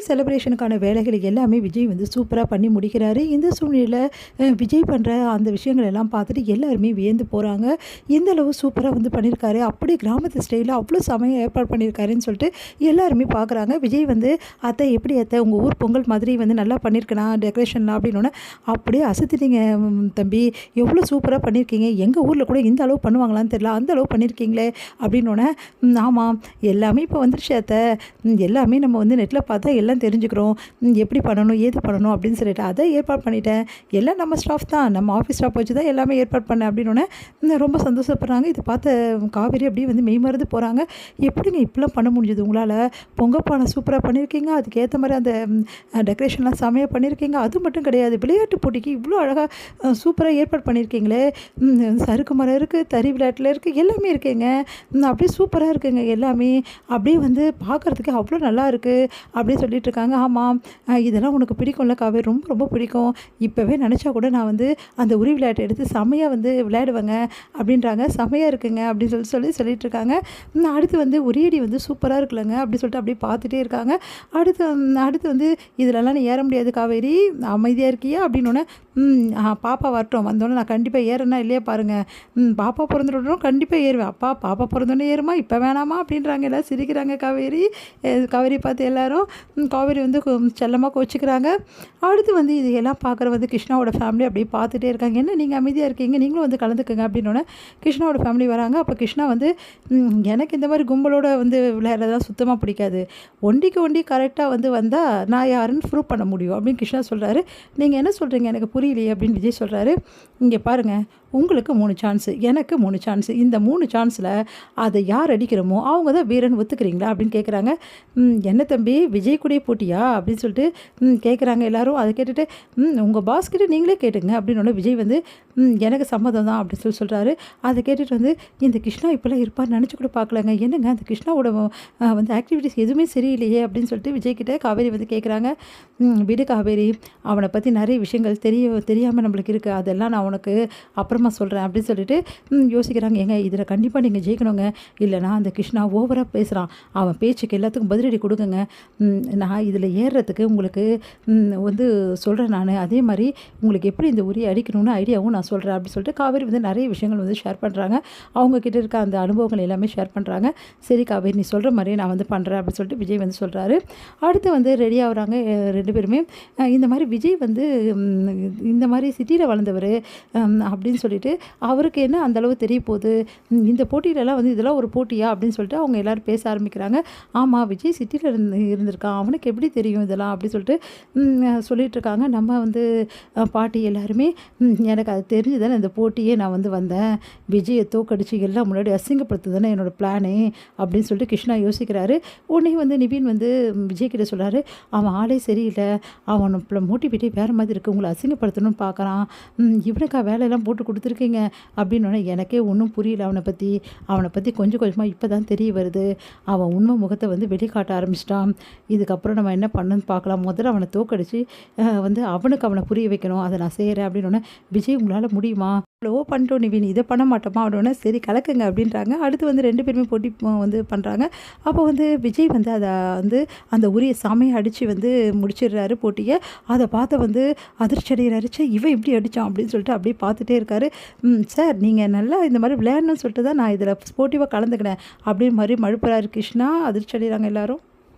செலிப்ரேஷனுக்கான வேலைகள் எல்லாமே விஜய் வந்து சூப்பராக பண்ணி முடிக்கிறாரு. இந்த சூழ்நிலையில் விஜய் பண்ணுற அந்த விஷயங்கள் எல்லாம் பார்த்துட்டு எல்லாருமே வியந்து போகிறாங்க. இந்த அளவு சூப்பராக வந்து பண்ணியிருக்காரு, அப்படி கிராமத்து ஸ்டைலில் அவ்வளோ சமயம் ஏற்பாடு பண்ணியிருக்காருன்னு சொல்லிட்டு எல்லாருமே பார்க்குறாங்க. விஜய் வந்து அத்தை எப்படி அத்தை உங்கள் ஊர் பொங்கல் மாதிரி வந்து நல்லா பண்ணியிருக்கணா டெக்கரேஷன்லாம் அப்படின்னோடனே அப்படியே அசத்திட்டீங்க தம்பி, எவ்வளோ சூப்பராக பண்ணியிருக்கீங்க, எங்கள் ஊரில் கூட இந்த அளவு பண்ணுவாங்களான்னு தெரியல, அந்த அளவு பண்ணியிருக்கீங்களே அப்படின்னோடனே ஆமாம் எல்லாமே இப்போ வந்துருச்சு அத்தை, எல்லாமே நம்ம வந்து நெட்டில் பார்த்தா எல்லாம் தெரிஞ்சுக்கிறோம், எப்படி பண்ணணும் ஏது பண்ணணும் அப்படின்னு சொல்லிட்டு அதை ஏற்பாடு பண்ணிட்டேன். எல்லாம் நம்ம ஸ்டாஃப் தான், நம்ம ஆஃபீஸ் ஸ்டாஃப் வச்சு தான் எல்லாமே ஏற்பாடு பண்ணேன் அப்படின்னோடனே ரொம்ப சந்தோஷப்படுறாங்க. இதை பார்த்த காவேரி அப்படியே வந்து மெய்மறந்து போகிறாங்க. எப்படிங்க இப்படிலாம் பண்ண முடிஞ்சது உங்களால், பொங்கப்பானை சூப்பராக பண்ணியிருக்கீங்க, அதுக்கேற்ற மாதிரி அந்த டெக்கரேஷன்லாம் செமையாக பண்ணியிருக்கீங்க, அது மட்டும் கிடையாது விளையாட்டு போட்டிக்கு இவ்வளோ அழகாக சூப்பராக ஏற்பாடு பண்ணியிருக்கீங்களே, சறுக்கு மரம் இருக்குது, தறி விளையாட்டில் இருக்குது, எல்லாமே இருக்குங்க, அப்படியே சூப்பராக இருக்குங்க எல்லாமே, அப்படியே வந்து பார்க்குறதுக்கு அவ்வளோ நல்லா இருக்குது அப்படின்னு சொல்லிட்டு இருக்காங்க. ஆமாம் இதெல்லாம் உனக்கு பிடிக்கும்ல காவேரி, ரொம்ப ரொம்ப பிடிக்கும், இப்போவே நினச்சா கூட நான் வந்து அந்த உரி விளையாட்டை எடுத்து செம்மையாக வந்து விளையாடுவேங்க அப்படின்றாங்க. செம்மையாக இருக்குங்க அப்படின்னு சொல்லிட்டு இருக்காங்க. அடுத்து வந்து உரியடி வந்து சூப்பராக இருக்குல்லங்க அப்படி சொல்லிட்டு அப்படியே பார்த்துட்டே இருக்காங்க. அடுத்து வந்து இதிலெல்லாம் நீ ஏற முடியாது காவேரி, அமைதியாக இருக்கியா அப்படின்னோடனே பாப்பா வரட்டும், வந்தோடனே நான் கண்டிப்பாக ஏறேன்னா இல்லையா பாருங்கள், பாப்பா பிறந்துடணும் கண்டிப்பாக ஏறுவேன், அப்பா பாப்பா பிறந்தோடனே ஏறுமா இப்போ வேணாமா அப்படின்றாங்க. எல்லாம் சிரிக்கிறாங்க. காவேரி பார்த்து எல்லாரும் காவேரி வந்து செல்லமாக கோச்சிக்கிறாங்க. அடுத்து வந்து இதையெல்லாம் பார்க்குற வந்து கிருஷ்ணாவோட ஃபேமிலி அப்படியே பார்த்துட்டே இருக்காங்க. என்ன நீங்கள் அமைதியாக இருக்கீங்க, நீங்களும் வந்து கலந்துக்குங்க அப்படின்னோடனே கிருஷ்ணாவோட ஃபேமிலி வராங்க. அப்போ கிருஷ்ணா வந்து எனக்கு இந்த மாதிரி கும்பலோட வந்து விளையாடுறதுலாம் சுத்தமாக பிடிக்காது, ஒண்டிக்கு ஒண்டி கரெக்டாக வந்து வந்தால் நான் யாருன்னு ப்ரூவ் பண்ண முடியும் அப்படின்னு கிருஷ்ணா சொல்கிறாரு. நீங்கள் என்ன சொல்கிறீங்க எனக்கு புரியலையே அப்படின்னு விஜய் சொல்கிறாரு. இங்கே பாருங்கள், உங்களுக்கு 3 சான்ஸு, எனக்கு 3 சான்ஸு, இந்த 3 சான்ஸில் அதை யார் அடிக்கிறோமோ அவங்க தான் வீரன், ஒத்துக்கிறீங்களா அப்படின்னு கேட்குறாங்க. என்ன தம்பி விஜய் கூட போட்டியா அப்படின்னு சொல்லிட்டு கேட்குறாங்க எல்லாரும். அதை கேட்டுட்டு உங்கள் பாஸ்கிட்ட நீங்களே கேட்டுங்க அப்படின்னு விஜய் வந்து எனக்கு சம்மதம் தான் அப்படின்னு சொல்கிறாரு. அதை கேட்டுட்டு வந்து இந்த கிருஷ்ணா இப்போலாம் இருப்பார் நினச்சி கூட பார்க்கலங்க, என்னங்க அந்த கிருஷ்ணாவோட வந்து ஆக்டிவிட்டிஸ் எதுவுமே சரியில்லையே அப்படின்னு சொல்லிட்டு விஜய்கிட்ட காவேரி வந்து கேட்குறாங்க. விடு காவேரி, அவனை பற்றி நிறைய விஷயங்கள் தெரியாமல் நம்மளுக்கு இருக்குது, அதெல்லாம் நான் உனக்கு அப்புறமா சொல்கிறேன் அப்படின்னு சொல்லிட்டு யோசிக்கிறாங்க. ஏங்க இதில் கண்டிப்பாக நீங்கள் ஜெயிக்கணுங்க, இல்லைனா அந்த கிருஷ்ணா ஓவராக பேசுகிறான், அவன் பேச்சுக்கு எல்லாத்துக்கும் பதிலடி கொடுக்குங்க, நான் இதில் ஏறுறதுக்கு உங்களுக்கு வந்து சொல்கிறேன் நான், அதே மாதிரி உங்களுக்கு எப்படி இந்த உரியை அடிக்கணும்னு ஐடியாவும் நான் சொல்கிறேன் அப்படின்னு சொல்லிட்டு காவேரி வந்து நிறைய விஷயங்கள் வந்து ஷேர் பண்ணுறாங்க. அவங்கக்கிட்ட இருக்க அந்த அனுபவங்கள் எல்லாமே ஷேர் பண்ணுறாங்க. சரி காவேரி நீ சொல்கிற மாதிரியே நான் வந்து பண்ணுறேன் அப்படின்னு சொல்லிட்டு விஜய் வந்து சொல்கிறாரு. அடுத்து வந்து ரெடி ஆகுறாங்க 2 பேருமே. இந்த மாதிரி விஜய் வந்து இந்த மாதிரி சிட்டியில் வளர்ந்தவர் அப்படின்னு சொல்லிட்டு அவருக்கு என்ன அந்தளவு தெரிய போகுது, இந்த போட்டியிலலாம் வந்து இதெல்லாம் ஒரு போட்டியா அப்படின்னு சொல்லிட்டு அவங்க எல்லோரும் பேச ஆரம்பிக்கிறாங்க. ஆமாம் விஜய் சிட்டியில் இருந்திருக்கான், அவனுக்கு எப்படி தெரியும் இதெல்லாம் அப்படி சொல்லிட்டு சொல்லிகிட்டு இருக்காங்க. நம்ம வந்து பாட்டி எல்லாருமே எனக்கு அது தெரிஞ்சு தானே இந்த போட்டியே நான் வந்து வந்தேன், விஜயை தோக்கடிச்சு எல்லாம் முன்னாடி அசிங்கப்படுத்து தானே என்னோடய பிளானே அப்படின்னு சொல்லிட்டு கிருஷ்ணா யோசிக்கிறாரு. உடனே வந்து நிவின் வந்து விஜய்கிட்ட சொல்கிறாரு, அவன் ஆளே சரியில்லை, அவன் மோட்டிவேட்டே வேறு மாதிரி இருக்குது, உங்களை அசிங்கப்படுத்தணும்னு பார்க்குறான், இவனுக்கா வேலையெல்லாம் போட்டு கொடுத்துருக்கீங்க அப்படின்னோடனே எனக்கே ஒன்றும் புரியல, அவனை பற்றி கொஞ்சம் கொஞ்சமாக இப்போ தான் தெரிய வருது, அவன் உண்மை முகத்தை வந்து வெளிக்காட்ட ஆரம்பிச்சிட்டான், இதுக்கப்புறம் நம்ம என்ன பண்ணுன்னு பார்க்கலாம், முதல்ல அவனை தோக்கடிச்சு வந்து அவனை புரிய வைக்கணும், அதை நான் செய்கிறேன் அப்படின்னோடனே விஜய் உங்களால் முடியுமா, இவ்வளோ பண்ணிட்டோம் நிவின், இதை பண்ண மாட்டோமா அப்படின்னா சரி கலக்குங்க அப்படின்றாங்க. அடுத்து வந்து 2 பேருமே போட்டி வந்து பண்ணுறாங்க. அப்போ வந்து விஜய் வந்து அதை வந்து அந்த உரிய சாமையை அடித்து வந்து முடிச்சிடுறாரு போட்டியை. அதை பார்த்து வந்து அதிர்ச்சி அடைகிறாரு, இவன் இப்படி அடித்தான் அப்படின்னு சொல்லிட்டு அப்படியே பார்த்துட்டே இருக்காரு. சார் நீங்கள் நல்லா இந்த மாதிரி விளையாடணும்னு சொல்லிட்டு தான் நான் இதில் ஸ்போர்ட்டிவாக கலந்துக்கினேன் அப்படின்னு மாதிரி மழுப்புறாரு கிருஷ்ணா. அதிர்ச்சி அடைகிறாங்க எல்லாரும்.